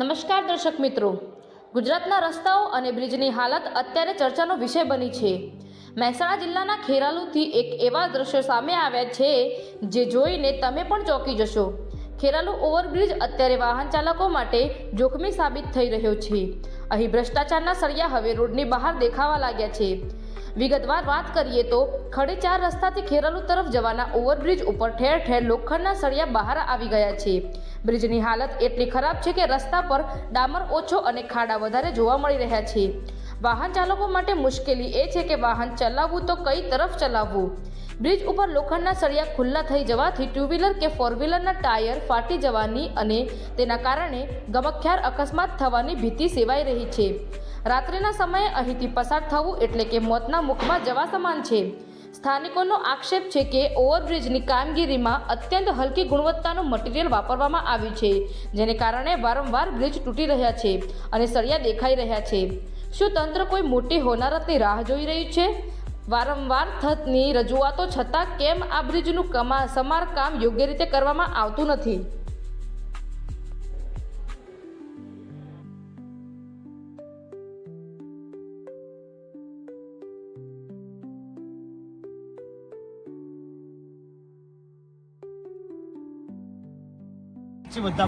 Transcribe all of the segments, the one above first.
નમસ્કાર દર્શક મિત્રો, ગુજરાતના રસ્તાઓ અને બ્રિજની હાલત અત્યારે ચર્ચાનો વિષય બની છે। મહેસાણા જિલ્લાના ખેરાલુથી એક એવા દ્રશ્યો સામે આવ્યા છે જે જોઈને તમે પણ ચોંકી જશો। ખેરાલુ ઓવરબ્રિજ અત્યારે વાહન ચાલકો માટે જોખમી સાબિત થઈ રહ્યો છે। અહીં ભ્રષ્ટાચારના સળિયા હવે રોડની બહાર દેખાવા લાગ્યા છે। વિગતવાર વાત કરીએ તો ખડે 4 રસ્તાથી ખેરાલુ તરફ જવાના ઓવરબ્રિજ ઉપર ઠેર ઠેર લોખંડના સળિયા બહાર આવી ગયા છે। બ્રિજની હાલત એટલી ખરાબ છે કે રસ્તા પર ડામર ઓછો અને ખાડા વધારે જોવા મળી રહ્યા છે। વાહન ચાલકો માટે મુશ્કેલી એ છે કે વાહન ચલાવવું તો કઈ તરફ ચલાવવું। બ્રિજ ઉપર લોખંડના સળિયા ખુલ્લા થઈ જવાથી 2 વ્હીલર કે 4 વ્હીલરના ટાયર ફાટી જવાની અને તેના કારણે ગમખ્યાર અકસ્માત થવાની ભીતિ સેવાઈ રહી છે। રાત્રિના સમયે અહીંથી પસાર થવું એટલે કે મોતના મુખમાં જવા સમાન છે। સ્થાનિકોનો આક્ષેપ છે કે ઓવરબ્રિજની કામગીરીમાં અત્યંત હલકી ગુણવત્તાનું મટીરીયલ વાપરવામાં આવ્યું છે, જેને કારણે વારંવાર બ્રિજ તૂટી રહ્યા છે અને સળિયા દેખાઈ રહ્યા છે। શું તંત્ર કોઈ મોટી હોનારતની રાહ જોઈ રહ્યું છે? વારંવાર થતી રજૂઆતો છતાં કેમ આ બ્રિજનું સમારકામ યોગ્ય રીતે કરવામાં આવતું નથી?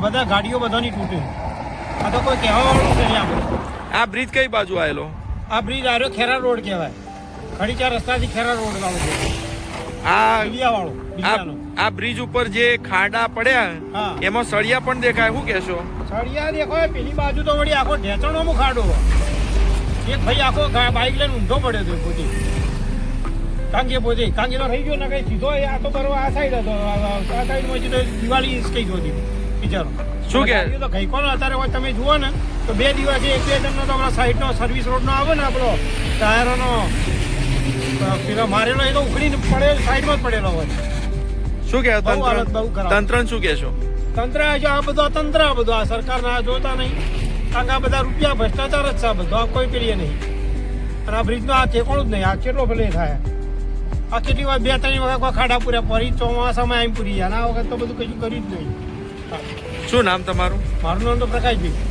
બધા ગાડીઓ બધાની તૂટે। આ તો કોઈ કહેવાવાળું નહીં। આપણે આ બ્રિજ કઈ બાજુ આવેલો? આ બ્રિજ આર્યો ખેરા રોડ કહેવાય। ખડી 4 રસ્તાથી ખેરા રોડ વાળો છે, આ બીજા વાળો બીજાનો। આ બ્રિજ ઉપર જે ખાડા પડ્યા હા, એમાં સળિયા પણ દેખાય, શું કહેશો? સળિયા દેખો, પેલી બાજુ તો વળી આખો ઢેચણોમાં ખાડો। એક ભાઈ આખો બાઇક લઈને ઊંધો પડ્યો હતો પોતે, કારણ કે તો રહી ગયો ને કઈ સીધો આ તો બરોબર આ સાઈડ હતો, આ સાઈડમાં દિવાળી કઈ ગયો હતી બિચારો। શું કે તો ગઈ કોણ અત્યારે તમે જુઓ ને તો 2 દિવસે 1-2 જણનો તો આપણા સાઈડનો સર્વિસ રોડનો આવે ને આપણો ટાયરોનો પેલો મારેલો, એ તો ઉખડીને પડેલો સાઈડમાં જ પડેલો હોય। શું કે તંત્ર શું કહેશો? તંત્ર આ બધો આ સરકારના જોતા નહીં, કારણ કે આ બધા રૂપિયા ભ્રષ્ટાચાર જ છે આ બધો, આ કોઈ પેલીએ નહીં। અને આ બ્રિજનો આ ઠેકોણું જ નહીં, આ કેટલો પેલે થાય। આ કેટલી વાર 2-3 વખત ખાડા પૂર્યા ફરી ચોમાસામાં આમ પૂરી ગયા, આ વખત તો બધું કશું કર્યું જ નહીં। શું નામ તમારું? મારું નામ તો પ્રકાશભાઈ।